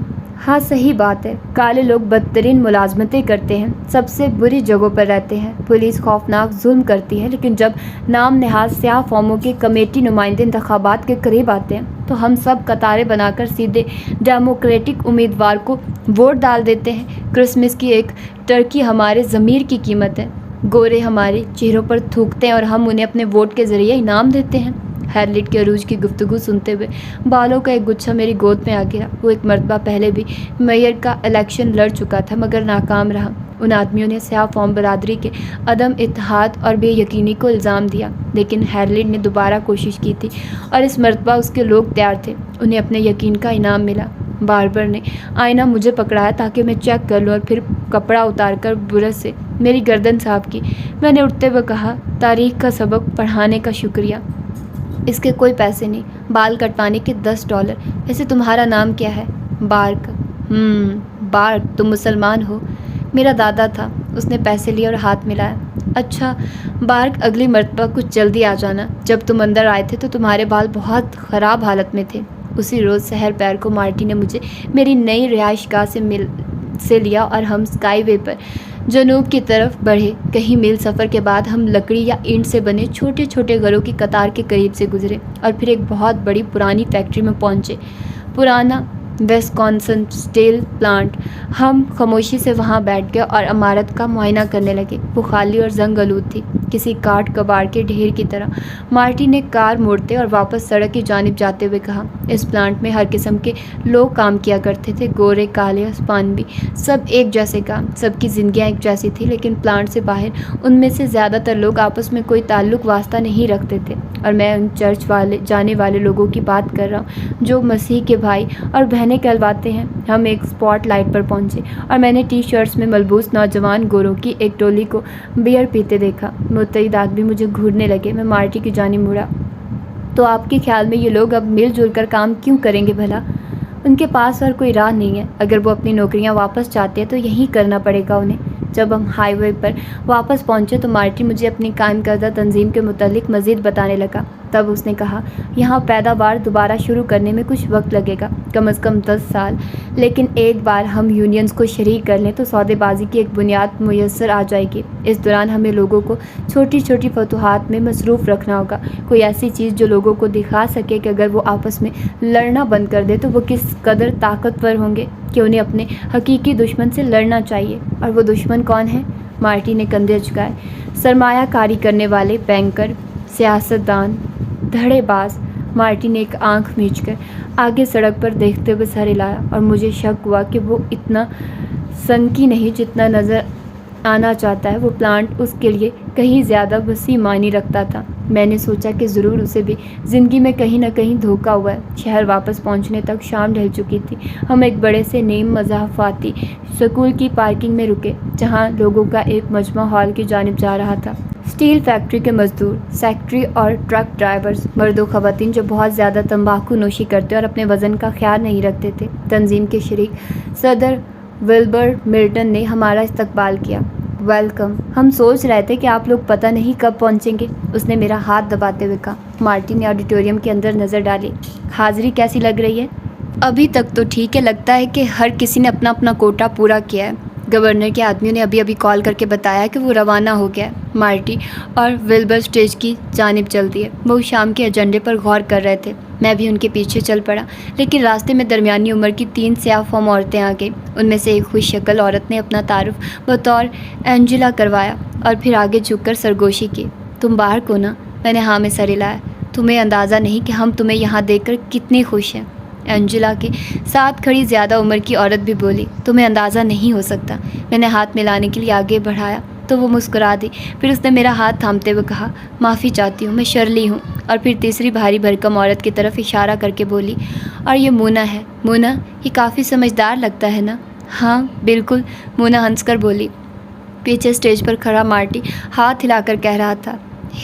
ہاں صحیح بات ہے، کالے لوگ بدترین ملازمتیں کرتے ہیں، سب سے بری جگہوں پر رہتے ہیں، پولیس خوفناک ظلم کرتی ہے، لیکن جب نام نہاد سیاہ فاموں کے کمیٹی نمائندے انتخابات کے قریب آتے ہیں تو ہم سب قطاریں بنا کر سیدھے ڈیموکریٹک امیدوار کو ووٹ ڈال دیتے ہیں۔ کرسمس کی ایک ٹرکی ہمارے ضمیر کی قیمت ہے۔ گورے ہمارے چہروں پر تھوکتے ہیں اور ہم انہیں اپنے ووٹ کے ذریعے انعام دیتے ہیں۔ ہیرلڈ کے عروج کی گفتگو سنتے ہوئے بالوں کا ایک گچھا میری گود میں آ گرا۔ وہ ایک مرتبہ پہلے بھی میئر کا الیکشن لڑ چکا تھا مگر ناکام رہا۔ ان آدمیوں نے سیاہ فام برادری کے عدم اتحاد اور بے یقینی کو الزام دیا، لیکن ہیرلڈ نے دوبارہ کوشش کی تھی اور اس مرتبہ اس کے لوگ تیار تھے۔ انہیں اپنے یقین کا انعام ملا۔ باربر نے آئینہ مجھے پکڑایا تاکہ میں چیک کر لوں اور پھر کپڑا اتار کر برش سے میری گردن صاف کی۔ میں نے اٹھتے ہوئے کہا، تاریخ کا سبق پڑھانے کا شکریہ، اس کے کوئی پیسے نہیں، بال کٹوانے کے $10۔ ویسے تمہارا نام کیا ہے؟ بارک۔ بارک، تم مسلمان ہو؟ میرا دادا تھا۔ اس نے پیسے لیے اور ہاتھ ملایا۔ اچھا بارک، اگلی مرتبہ کچھ جلدی آ جانا۔ جب تم اندر آئے تھے تو تمہارے بال بہت خراب حالت میں تھے۔ اسی روز سحر پیر کو مارٹی نے مجھے میری نئی رہائش گاہ سے لیا اور ہم اسکائی وے پر جنوب کی طرف بڑھے۔ کئی میل سفر کے بعد ہم لکڑی یا اینٹ سے بنے چھوٹے چھوٹے گھروں کی قطار کے قریب سے گزرے اور پھر ایک بہت بڑی پرانی فیکٹری میں پہنچے، پرانا ویسکونسن اسٹیل پلانٹ۔ ہم خاموشی سے وہاں بیٹھ گئے اور عمارت کا معائنہ کرنے لگے۔ وہ خالی اور زنگ آلود تھی، کسی کاٹ کباڑ کے ڈھیر کی طرح۔ مارٹی نے کار موڑتے اور واپس سڑک کی جانب جاتے ہوئے کہا، اس پلانٹ میں ہر قسم کے لوگ کام کیا کرتے تھے، گورے، کالے، ہسپانوی، سب ایک جیسے کام، سب کی زندگیاں ایک جیسی تھیں، لیکن پلانٹ سے باہر ان میں سے زیادہ تر لوگ آپس میں کوئی تعلق واسطہ نہیں رکھتے تھے۔ اور میں ان چرچ جانے والے لوگوں کی بات کر رہا ہوں جو مسیح کے بھائی اور بہنیں کہلواتے ہیں۔ ہم ایک اسپاٹ لائٹ پر پہنچے اور میں نے ٹی شرٹس میں ملبوس نوجوان گوروں کی ایک ٹولی کو بیئر پیتے دیکھا۔ متحد آدمی مجھے گھورنے لگے۔ میں مارٹی کی جانب مڑا۔ تو آپ کے خیال میں یہ لوگ اب مل جل کر کام کیوں کریں گے بھلا؟ ان کے پاس اور کوئی راہ نہیں ہے۔ اگر وہ اپنی نوکریاں واپس چاہتے ہیں تو یہی کرنا پڑے گا انہیں۔ جب ہم ہائی وے پر واپس پہنچے تو مارٹی مجھے اپنی قائم کردہ تنظیم کے متعلق مزید بتانے لگا۔ تب اس نے کہا، یہاں پیداوار دوبارہ شروع کرنے میں کچھ وقت لگے گا، کم از کم 10 سال، لیکن ایک بار ہم یونینز کو شریک کر لیں تو سودے بازی کی ایک بنیاد میسر آ جائے گی۔ اس دوران ہمیں لوگوں کو چھوٹی چھوٹی فتوحات میں مصروف رکھنا ہوگا، کوئی ایسی چیز جو لوگوں کو دکھا سکے کہ اگر وہ آپس میں لڑنا بند کر دے تو وہ کس قدر طاقتور ہوں گے، کہ انہیں اپنے حقیقی دشمن سے لڑنا چاہیے۔ اور وہ دشمن کون ہے؟ مارٹی نے کندھے اچکائے۔ سرمایہ کاری کرنے والے، بینکر، سیاستدان، دھڑے باز۔ مارٹی نے ایک آنکھ میچ کر آگے سڑک پر دیکھتے ہوئے سر ہلایا اور مجھے شک ہوا کہ وہ اتنا سنکی نہیں جتنا نظر آنا چاہتا ہے وہ پلانٹ اس کے لیے کہیں زیادہ وسیع معنی رکھتا تھا۔ میں نے سوچا کہ ضرور اسے بھی زندگی میں کہیں نہ کہیں دھوکہ ہوا ہے۔ شہر واپس پہنچنے تک شام ڈھل چکی تھی۔ ہم ایک بڑے سے نیم مضافاتی سکول کی پارکنگ میں رکے جہاں لوگوں کا ایک مجمع ہال کی جانب جا رہا تھا۔ اسٹیل فیکٹری کے مزدور، سیکٹری اور ٹرک ڈرائیورز، مرد و خواتین جو بہت زیادہ تمباکو نوشی کرتے اور اپنے وزن کا خیال نہیں رکھتے تھے۔ تنظیم کے شریک صدر ولبر ملٹن نے ہمارا استقبال کیا۔ ویلکم، ہم سوچ رہے تھے کہ آپ لوگ پتہ نہیں کب پہنچیں گے، اس نے میرا ہاتھ دباتے ہوئے کہا۔ مارٹی نے آڈیٹوریم کے اندر نظر ڈالی۔ حاضری کیسی لگ رہی ہے؟ ابھی تک تو ٹھیک ہے، لگتا ہے کہ ہر کسی نے اپنا اپنا کوٹا پورا کیا ہے۔ گورنر کے آدمیوں نے ابھی کال کر کے بتایا کہ وہ روانہ ہو گیا ہے۔ مارٹی اور ولبر اسٹیج کی جانب چل دیے۔ وہ شام کے ایجنڈے پر غور کر رہے تھے۔ میں بھی ان کے پیچھے چل پڑا، لیکن راستے میں درمیانی عمر کی 3 سیاہ فام عورتیں آ گئیں۔ ان میں سے ایک خوش شکل عورت نے اپنا تعارف بطور اینجلا کروایا اور پھر آگے جھک کر سرگوشی کی۔ تم باہر کو نا؟ میں نے ہاں میں سر ہلایا۔ تمہیں اندازہ نہیں کہ ہم تمہیں یہاں دیکھ کر کتنی خوش ہیں۔ اینجلا کے ساتھ کھڑی زیادہ عمر کی عورت بھی بولی۔ تمہیں اندازہ نہیں ہو سکتا۔ میں نے ہاتھ ملانے کے لیے آگے بڑھایا تو وہ مسکرا دی۔ پھر اس نے میرا ہاتھ تھامتے ہوئے کہا، معافی چاہتی ہوں، میں شرلی ہوں۔ اور پھر تیسری بھاری بھرکم عورت کی طرف اشارہ کر کے بولی، اور یہ مونا ہے۔ مونا، یہ کافی سمجھدار لگتا ہے نا؟ ہاں بالکل، مونا ہنس کر بولی۔ پیچھے اسٹیج پر کھڑا مارٹی ہاتھ ہلا کر کہہ رہا تھا،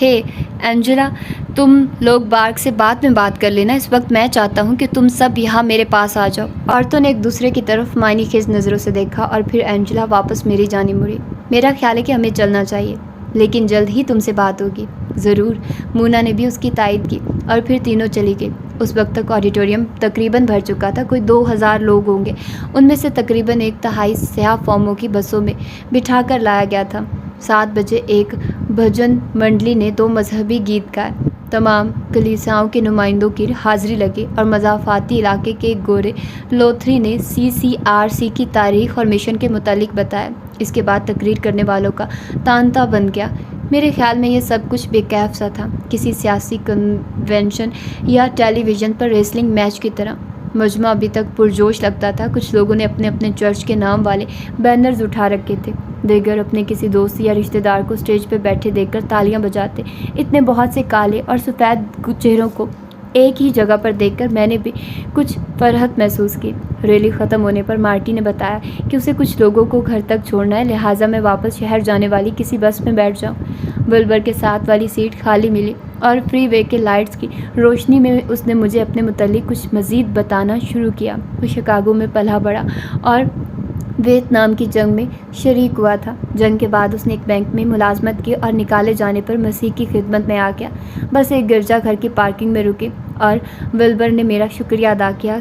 ہے اینجلا، تم لوگ بارک سے بعد میں بات کر لینا، اس وقت میں چاہتا ہوں کہ تم سب یہاں میرے پاس آ جاؤ۔ عورتوں نے ایک دوسرے کی طرف معنی خیز نظروں سے دیکھا اور پھر اینجلا واپس میری جانب مڑی۔ میرا خیال ہے کہ ہمیں چلنا چاہیے، لیکن جلد ہی تم سے بات ہوگی۔ ضرور، مونا نے بھی اس کی تائید کی اور پھر تینوں چلی گئی۔ اس وقت تک آڈیٹوریم تقریباً بھر چکا تھا، کوئی 2000 لوگ ہوں گے۔ ان میں سے تقریباً 1/3 سیاہ فاموں کی بسوں میں بٹھا کر لایا گیا تھا۔ 7 بجے ایک بھجن منڈلی نے 2 مذہبی گیت گائے۔ تمام کلیساؤں کے نمائندوں کی حاضری لگی اور مضافاتی علاقے کے ایک گورے لوتھری نے CCRC کی تاریخ اور مشن کے متعلق بتایا۔ اس کے بعد تقریر کرنے والوں کا تانتا بن گیا۔ میرے خیال میں یہ سب کچھ بے کیف سا تھا، کسی سیاسی کنونشن یا ٹیلی ویژن پر ریسلنگ میچ کی طرح۔ مجمع ابھی تک پرجوش لگتا تھا۔ کچھ لوگوں نے اپنے اپنے چرچ کے نام والے بینرز اٹھا رکھے تھے، دیگر اپنے کسی دوست یا رشتہ دار کو اسٹیج پہ بیٹھے دیکھ کر تالیاں بجاتے۔ اتنے بہت سے کالے اور سفید چہروں کو ایک ہی جگہ پر دیکھ کر میں نے بھی کچھ فرحت محسوس کی۔ ریلی ختم ہونے پر مارٹی نے بتایا کہ اسے کچھ لوگوں کو گھر تک چھوڑنا ہے، لہٰذا میں واپس شہر جانے والی کسی بس میں بیٹھ جاؤں۔ ولبر کے ساتھ والی سیٹ خالی ملی اور فری وے کے لائٹس کی روشنی میں اس نے مجھے اپنے متعلق کچھ مزید بتانا شروع کیا۔ وہ شکاگو میں پلا بڑھا اور ویتنام کی جنگ میں شریک ہوا تھا۔ جنگ کے بعد اس نے ایک بینک میں ملازمت کی اور نکالے جانے پر مسیح کی خدمت میں آ گیا۔ بس ایک گرجا گھر کی پارکنگ میں رکے اور ولبر نے میرا شکریہ ادا کیا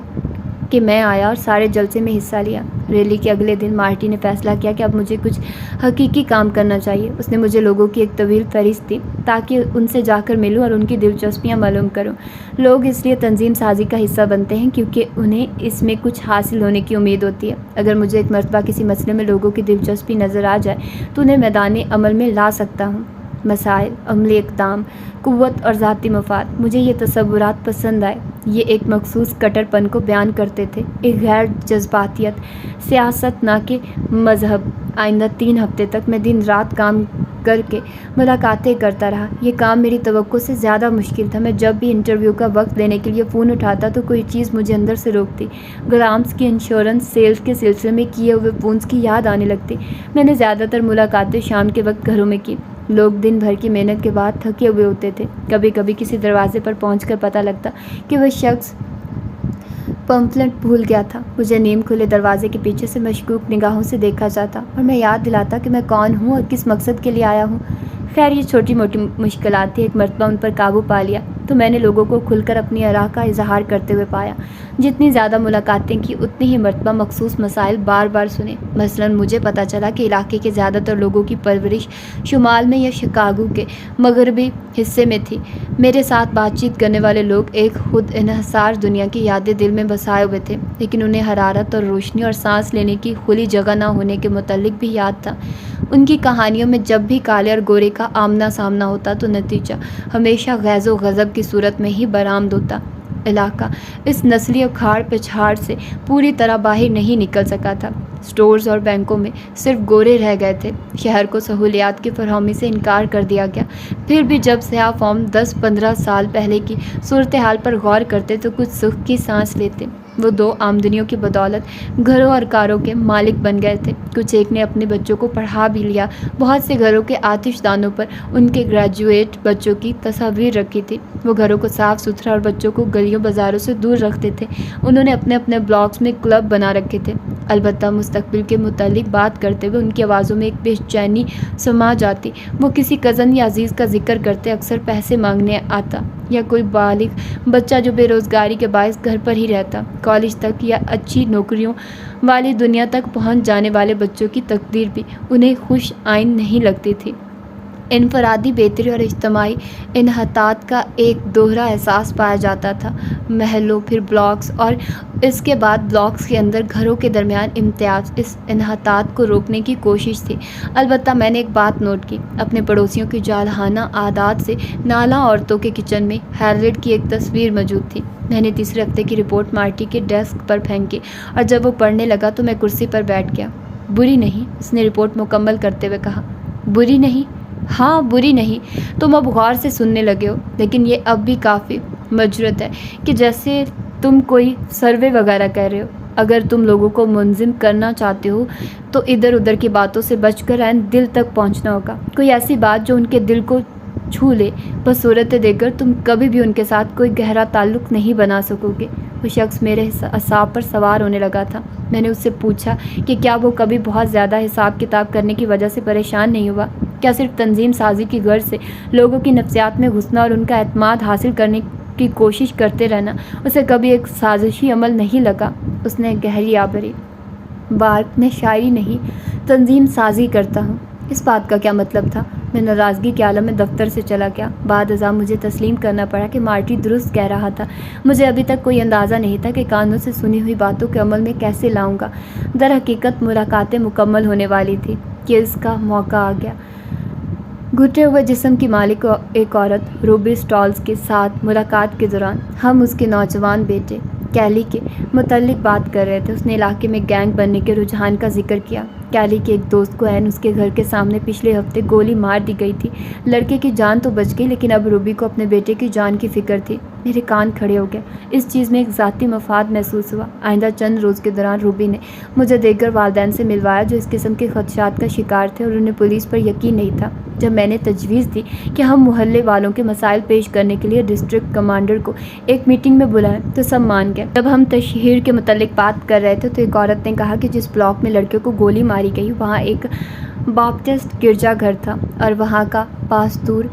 کہ میں آیا اور سارے جلسے میں حصہ لیا۔ ریلی کے اگلے دن مارٹی نے فیصلہ کیا کہ اب مجھے کچھ حقیقی کام کرنا چاہیے۔ اس نے مجھے لوگوں کی ایک طویل فہرست دی تاکہ ان سے جا کر ملوں اور ان کی دلچسپیاں معلوم کروں۔ لوگ اس لیے تنظیم سازی کا حصہ بنتے ہیں کیونکہ انہیں اس میں کچھ حاصل ہونے کی امید ہوتی ہے۔ اگر مجھے ایک مرتبہ کسی مسئلے میں لوگوں کی دلچسپی نظر آ جائے تو انہیں میدان عمل میں لا سکتا ہوں۔ مسائل، عملی اقدام، قوت اور ذاتی مفاد، مجھے یہ تصورات پسند آئے۔ یہ ایک مخصوص کٹر پن کو بیان کرتے تھے، ایک غیر جذباتیت، سیاست نہ کہ مذہب۔ آئندہ 3 ہفتے تک میں دن رات کام کر کے ملاقاتیں کرتا رہا۔ یہ کام میری توقع سے زیادہ مشکل تھا۔ میں جب بھی انٹرویو کا وقت لینے کے لیے فون اٹھاتا تو کوئی چیز مجھے اندر سے روکتی۔ گلامز کی انشورنس سیلز کے سلسلے میں کیے ہوئے فونز کی یاد آنے لگتی۔ میں نے زیادہ تر ملاقاتیں شام کے وقت گھروں میں کی۔ لوگ دن بھر کی محنت کے بعد تھکے ہوئے ہوتے تھے۔ کبھی کبھی کسی دروازے پر پہنچ کر پتہ لگتا کہ وہ شخص پمفلٹ بھول گیا تھا۔ مجھے نیم کھلے دروازے کے پیچھے سے مشکوک نگاہوں سے دیکھا جاتا اور میں یاد دلاتا کہ میں کون ہوں اور کس مقصد کے لیے آیا ہوں۔ خیر یہ چھوٹی موٹی مشکلات تھی۔ ایک مرتبہ ان پر قابو پا لیا تو میں نے لوگوں کو کھل کر اپنی آراء کا اظہار کرتے ہوئے پایا۔ جتنی زیادہ ملاقاتیں کی اتنی ہی مرتبہ مخصوص مسائل بار بار سنے۔ مثلاً مجھے پتہ چلا کہ علاقے کے زیادہ تر لوگوں کی پرورش شمال میں یا شکاگو کے مغربی حصے میں تھی۔ میرے ساتھ بات چیت کرنے والے لوگ ایک خود انحصار دنیا کی یادیں دل میں بسائے ہوئے تھے، لیکن انہیں حرارت اور روشنی اور سانس لینے کی کھلی جگہ نہ ہونے کے متعلق بھی یاد تھا۔ ان کی کہانیوں میں جب بھی کالے اور گورے کا آمنا سامنا ہوتا تو نتیجہ ہمیشہ غیظ و غضب کی صورت میں ہی برآمد ہوتا۔ علاقہ اس نسلی اکھاڑ پچھاڑ سے پوری طرح باہر نہیں نکل سکا تھا۔ سٹورز اور بینکوں میں صرف گورے رہ گئے تھے۔ شہر کو سہولیات کی فراہمی سے انکار کر دیا گیا۔ پھر بھی جب سیاہ فام 10-15 سال پہلے کی صورتحال پر غور کرتے تو کچھ سکھ کی سانس لیتے۔ وہ 2 آمدنیوں کی بدولت گھروں اور کاروں کے مالک بن گئے تھے۔ کچھ ایک نے اپنے بچوں کو پڑھا بھی لیا۔ بہت سے گھروں کے آتش دانوں پر ان کے گریجویٹ بچوں کی تصاویر رکھی تھی۔ وہ گھروں کو صاف ستھرا اور بچوں کو گلیوں بازاروں سے دور رکھتے تھے۔ انہوں نے اپنے اپنے بلاکس میں کلب بنا رکھے تھے۔ البتہ مستقبل کے متعلق بات کرتے ہوئے ان کی آوازوں میں ایک بے چینی سما جاتی۔ وہ کسی کزن یا عزیز کا ذکر کرتے اکثر پیسے مانگنے آتا، یا کوئی بالغ بچہ جو بے روزگاری کے باعث گھر پر ہی رہتا۔ کالج تک یا اچھی نوکریوں والی دنیا تک پہنچ جانے والے بچوں کی تقدیر بھی انہیں خوش آئند نہیں لگتی تھی۔ انفرادی بہتری اور اجتماعی انحطاط کا ایک دوہرا احساس پایا جاتا تھا۔ محلوں، پھر بلاکس اور اس کے بعد بلاکس کے اندر گھروں کے درمیان امتیاز اس انحطاط کو روکنے کی کوشش تھی۔ البتہ میں نے ایک بات نوٹ کی، اپنے پڑوسیوں کی جارحانہ عادات سے نالاں عورتوں کے کچن میں ہیرلڈ کی ایک تصویر موجود تھی۔ میں نے تیسرے ہفتے کی رپورٹ مارٹی کے ڈیسک پر پھینکی اور جب وہ پڑھنے لگا تو میں کرسی پر بیٹھ گیا۔ بری نہیں، اس نے رپورٹ مکمل کرتے ہوئے کہا۔ بری نہیں؟ ہاں، بری نہیں۔ تم اب غور سے سننے لگے ہو، لیکن یہ اب بھی کافی مجرد ہے کہ جیسے تم کوئی سروے وغیرہ کر رہے ہو۔ اگر تم لوگوں کو منظم کرنا چاہتے ہو تو ادھر ادھر کی باتوں سے بچ کر عین دل تک پہنچنا ہوگا، کوئی ایسی بات جو ان کے دل کو چھو لے۔ بس صورتیں دیکھ کر تم کبھی بھی ان کے ساتھ کوئی گہرا تعلق نہیں بنا سکو گے۔ وہ شخص میرے اعصاب پر سوار ہونے لگا تھا۔ میں نے اس سے پوچھا کہ کیا وہ کبھی بہت زیادہ حساب کتاب کرنے کی وجہ سے پریشان نہیں ہوا؟ کیا صرف تنظیم سازی کی غرض سے لوگوں کی نفسیات میں گھسنا اور ان کا اعتماد حاصل کرنے کی کوشش کرتے رہنا اسے کبھی ایک سازشی عمل نہیں لگا؟ اس نے گہری آہ بھری۔ بارک، میں شاعری نہیں، تنظیم سازی کرتا ہوں۔ اس بات کا کیا مطلب تھا؟ میں ناراضگی کے عالم میں دفتر سے چلا گیا۔ بعد ازاں مجھے تسلیم کرنا پڑا کہ مارٹی درست کہہ رہا تھا۔ مجھے ابھی تک کوئی اندازہ نہیں تھا کہ کانوں سے سنی ہوئی باتوں کے عمل میں کیسے لاؤں گا۔ در حقیقت ملاقاتیں مکمل ہونے والی تھی کہ اس کا موقع آ گیا۔ گھٹے ہوئے جسم کی مالک ایک عورت روبی سٹالز کے ساتھ ملاقات کے دوران ہم اس کے نوجوان بیٹے کیلی کے متعلق بات کر رہے تھے۔ اس نے علاقے میں گینگ بننے کے رجحان کا ذکر کیا۔ کیلی کے ایک دوست کو عین اس کے گھر کے سامنے پچھلے ہفتے گولی مار دی گئی تھی۔ لڑکے کی جان تو بچ گئی، لیکن اب روبی کو اپنے بیٹے کی جان کی فکر تھی۔ میرے کان کھڑے ہو گئے۔ اس چیز میں ایک ذاتی مفاد محسوس ہوا۔ آئندہ چند روز کے دوران روبی نے مجھے دیگر والدین سے ملوایا جو اس قسم کے خدشات کا شکار تھے اور انہیں پولیس پر یقین نہیں تھا۔ جب میں نے تجویز دی کہ ہم محلے والوں کے مسائل پیش کرنے کے لیے ڈسٹرکٹ کمانڈر کو ایک میٹنگ میں بلائیں تو سب مان گئے۔ جب ہم تشہیر کے متعلق بات کر رہے تھے تو ایک عورت نے کہا کہ جس بلاک میں لڑکے کو گولی ماری گئی وہاں ایک باپٹسٹ گرجا گھر تھا اور وہاں کا پاستور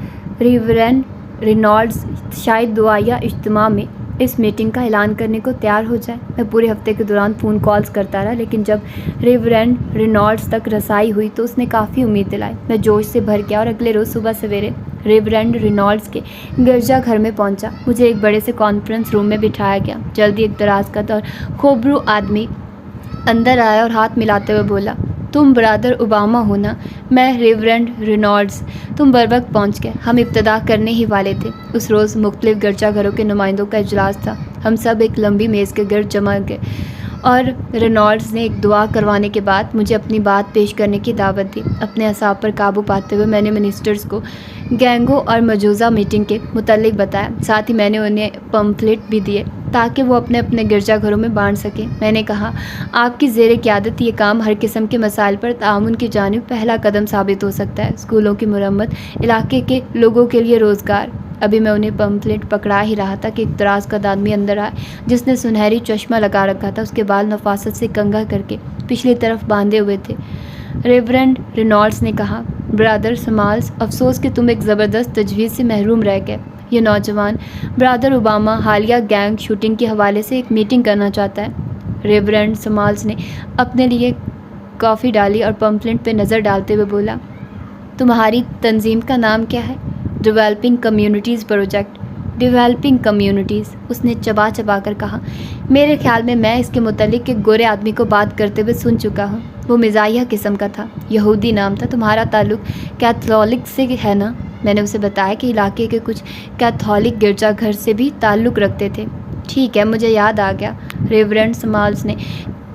ریورینڈ رینالڈز شاید دعائیہ اجتماع میں اس میٹنگ کا اعلان کرنے کو تیار ہو جائے۔ میں پورے ہفتے کے دوران فون کالز کرتا رہا، لیکن جب ریورینڈ رینالڈز تک رسائی ہوئی تو اس نے کافی امید دلائی۔ میں جوش سے بھر گیا اور اگلے روز صبح سویرے ریورینڈ رینالڈز کے گرجا گھر میں پہنچا۔ مجھے ایک بڑے سے کانفرنس روم میں بٹھایا گیا۔ جلدی ایک دراز قد اور کھوبرو آدمی اندر آیا اور ہاتھ ملاتے ہوئے بولا، تم برادر اوباما ہو نا؟ میں ریورینڈ رینالڈز۔ تم بروقت پہنچ گئے، ہم ابتدا کرنے ہی والے تھے۔ اس روز مختلف گرجا گھروں کے نمائندوں کا اجلاس تھا۔ ہم سب ایک لمبی میز کے گرد جمع گئے اور رینالڈز نے ایک دعا کروانے کے بعد مجھے اپنی بات پیش کرنے کی دعوت دی۔ اپنے اعصاب پر قابو پاتے ہوئے میں نے منسٹرز کو گینگوں اور مجوزہ میٹنگ کے متعلق بتایا۔ ساتھ ہی میں نے انہیں پمفلٹ بھی دیے تاکہ وہ اپنے اپنے گرجا گھروں میں بانٹ سکیں۔ میں نے کہا، آپ کی زیر قیادت یہ کام ہر قسم کے مسائل پر تعاون کی جانب پہلا قدم ثابت ہو سکتا ہے۔ اسکولوں کی مرمت، علاقے کے لوگوں کے لیے روزگار۔ ابھی میں انہیں پمفلٹ پکڑا ہی رہا تھا کہ ایک دراز قد آدمی اندر آیا جس نے سنہری چشمہ لگا رکھا تھا۔ اس کے بال نفاست سے کنگھا کر کے پچھلی طرف باندھے ہوئے تھے۔ ریورینڈ رینالڈز نے کہا، برادر سمالز، افسوس کہ تم ایک زبردست تجویز سے محروم رہ گئے۔ یہ نوجوان برادر اوباما حالیہ گینگ شوٹنگ کے حوالے سے ایک میٹنگ کرنا چاہتا ہے۔ ریورینڈ سمالز نے اپنے لیے کافی ڈالی اور پمفلٹ پہ نظر ڈالتے ہوئے بولا، تمہاری تنظیم کا نام کیا ہے؟ Developing communities project. Developing communities, اس نے چبا چبا کر کہا۔ میرے خیال میں اس کے متعلق ایک گورے آدمی کو بات کرتے ہوئے سن چکا ہوں۔ وہ مزاحیہ قسم کا تھا، یہودی نام تھا۔ تمہارا تعلق کیتھولک سے ہے نا؟ میں نے اسے بتایا کہ علاقے کے کچھ کیتھولک گرجا گھر سے بھی تعلق رکھتے تھے۔ ٹھیک ہے، مجھے یاد آ گیا۔ ریورنڈ سمالز نے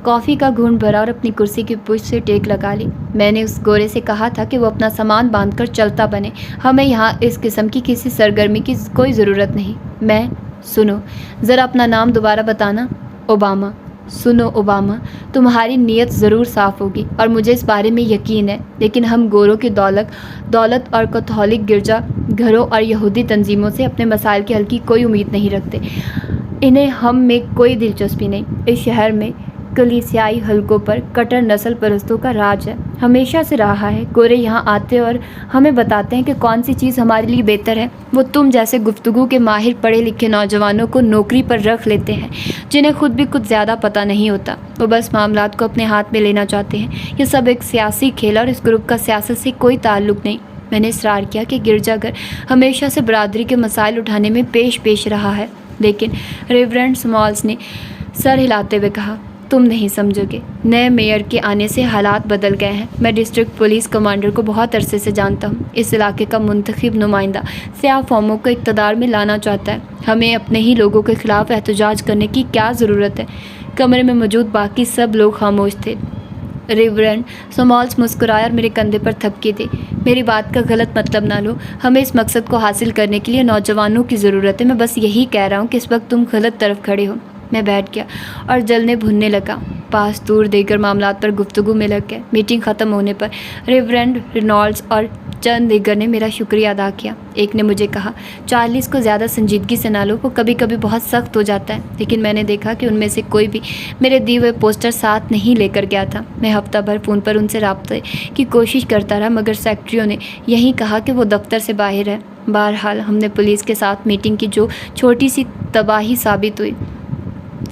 کافی کا گھونٹ بھرا اور اپنی کرسی کی پشت سے ٹیک لگا لی۔ میں نے اس گورے سے کہا تھا کہ وہ اپنا سامان باندھ کر چلتا بنے۔ ہمیں یہاں اس قسم کی کسی سرگرمی کی کوئی ضرورت نہیں۔ سنو، ذرا اپنا نام دوبارہ بتانا۔ اوباما۔ سنو اوباما، تمہاری نیت ضرور صاف ہوگی اور مجھے اس بارے میں یقین ہے، لیکن ہم گوروں کی دولت اور کیتھولک گرجا گھروں اور یہودی تنظیموں سے اپنے مسائل کے حل کی کوئی امید نہیں رکھتے۔ انہیں ہم میں کوئی دلچسپی نہیں۔ اس شہر میں کلیسیائی حلقوں پر کٹر نسل پرستوں کا راج ہے، ہمیشہ سے رہا ہے۔ گورے یہاں آتے اور ہمیں بتاتے ہیں کہ کون سی چیز ہمارے لیے بہتر ہے۔ وہ تم جیسے گفتگو کے ماہر پڑھے لکھے نوجوانوں کو نوکری پر رکھ لیتے ہیں جنہیں خود بھی کچھ زیادہ پتہ نہیں ہوتا۔ وہ بس معاملات کو اپنے ہاتھ میں لینا چاہتے ہیں۔ یہ سب ایک سیاسی کھیل اور اس گروپ کا سیاست سے کوئی تعلق نہیں۔ میں نے اصرار کیا کہ گرجا گھر ہمیشہ سے برادری کے مسائل اٹھانے میں پیش رہا ہے، لیکن ریورنڈ سمالز نے سر ہلاتے ہوئے کہا، تم نہیں سمجھو گے۔ نئے میئر کے آنے سے حالات بدل گئے ہیں۔ میں ڈسٹرکٹ پولیس کمانڈر کو بہت عرصے سے جانتا ہوں۔ اس علاقے کا منتخب نمائندہ سیاہ فاموں کو اقتدار میں لانا چاہتا ہے۔ ہمیں اپنے ہی لوگوں کے خلاف احتجاج کرنے کی کیا ضرورت ہے؟ کمرے میں موجود باقی سب لوگ خاموش تھے۔ ریورنڈ سمالز مسکرائے اور میرے کندھے پر تھپکی دی۔ میری بات کا غلط مطلب نہ لو، ہمیں اس مقصد کو حاصل کرنے کے لیے نوجوانوں کی ضرورت ہے۔ میں بس یہی کہہ رہا ہوں کہ اس وقت تم غلط طرف کھڑے ہو۔ میں بیٹھ گیا اور جلنے بھننے لگا۔ پاس دور دیگر معاملات پر گفتگو میں لگ گئے۔ میٹنگ ختم ہونے پر ریورنڈ رینالڈز اور چند دیگر نے میرا شکریہ ادا کیا۔ ایک نے مجھے کہا، چارلی اس کو زیادہ سنجیدگی سے نہ لو، وہ کبھی کبھی بہت سخت ہو جاتا ہے۔ لیکن میں نے دیکھا کہ ان میں سے کوئی بھی میرے دیے ہوئے پوسٹر ساتھ نہیں لے کر گیا تھا۔ میں ہفتہ بھر فون پر ان سے رابطے کی کوشش کرتا رہا، مگر سیکرٹریوں نے یہی کہا کہ وہ دفتر سے باہر ہے۔ بہرحال ہم نے پولیس کے ساتھ میٹنگ کی، جو چھوٹی سی تباہی ثابت ہوئی۔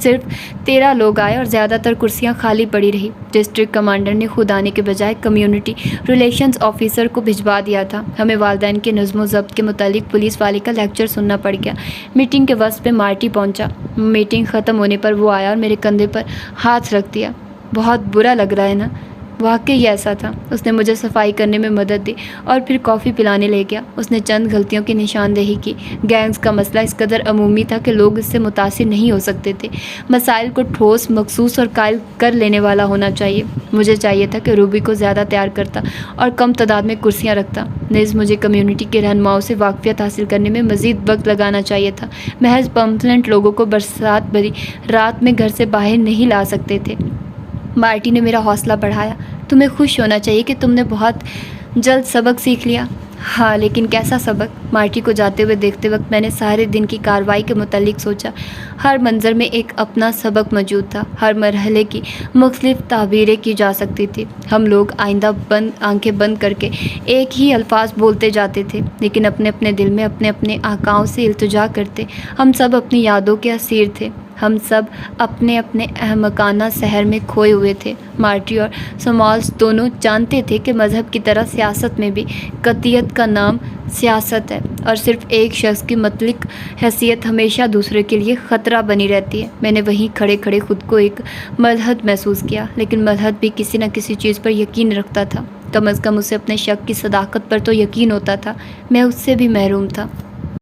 صرف 13 لوگ آئے اور زیادہ تر کرسیاں خالی پڑی رہی۔ ڈسٹرکٹ کمانڈر نے خود آنے کے بجائے کمیونٹی ریلیشنز آفیسر کو بھجوا دیا تھا۔ ہمیں والدین کے نظم و ضبط کے متعلق پولیس والے کا لیکچر سننا پڑ گیا۔ میٹنگ کے وسط پہ مارٹی پہنچا۔ میٹنگ ختم ہونے پر وہ آیا اور میرے کندھے پر ہاتھ رکھ دیا۔ بہت برا لگ رہا ہے نا؟ واقعی ایسا تھا۔ اس نے مجھے صفائی کرنے میں مدد دی اور پھر کافی پلانے لے گیا۔ اس نے چند غلطیوں کی نشاندہی کی۔ گینگز کا مسئلہ اس قدر عمومی تھا کہ لوگ اس سے متاثر نہیں ہو سکتے تھے۔ مسائل کو ٹھوس، مخصوص اور قائل کر لینے والا ہونا چاہیے۔ مجھے چاہیے تھا کہ روبی کو زیادہ تیار کرتا اور کم تعداد میں کرسیاں رکھتا۔ نیز مجھے کمیونٹی کے رہنماؤں سے واقفیت حاصل کرنے میں مزید وقت لگانا چاہیے تھا۔ محض پمفلنٹ لوگوں کو برسات بھری رات میں گھر سے باہر نہیں لا سکتے تھے۔ مارٹی نے میرا حوصلہ بڑھایا۔ تمہیں خوش ہونا چاہیے کہ تم نے بہت جلد سبق سیکھ لیا۔ ہاں، لیکن کیسا سبق؟ مارٹی کو جاتے ہوئے دیکھتے وقت میں نے سارے دن کی کارروائی کے متعلق سوچا۔ ہر منظر میں ایک اپنا سبق موجود تھا۔ ہر مرحلے کی مختلف تعبیریں کی جا سکتی تھی۔ ہم لوگ آنکھیں بند کر کے ایک ہی الفاظ بولتے جاتے تھے، لیکن اپنے اپنے دل میں اپنے اپنے آقاؤں سے التجا کرتے۔ ہم سب اپنی یادوں کے اسیر تھے۔ ہم سب اپنے اپنے احمقانہ سحر میں کھوئے ہوئے تھے۔ مارٹی اور سمالز دونوں جانتے تھے کہ مذہب کی طرح سیاست میں بھی قطعیت کا نام سیاست ہے، اور صرف ایک شخص کی مطلق حیثیت ہمیشہ دوسرے کے لیے خطرہ بنی رہتی ہے۔ میں نے وہیں کھڑے کھڑے خود کو ایک ملحد محسوس کیا، لیکن ملحد بھی کسی نہ کسی چیز پر یقین رکھتا تھا۔ کم از کم اسے اپنے شک کی صداقت پر تو یقین ہوتا تھا۔ میں اس سے بھی محروم تھا۔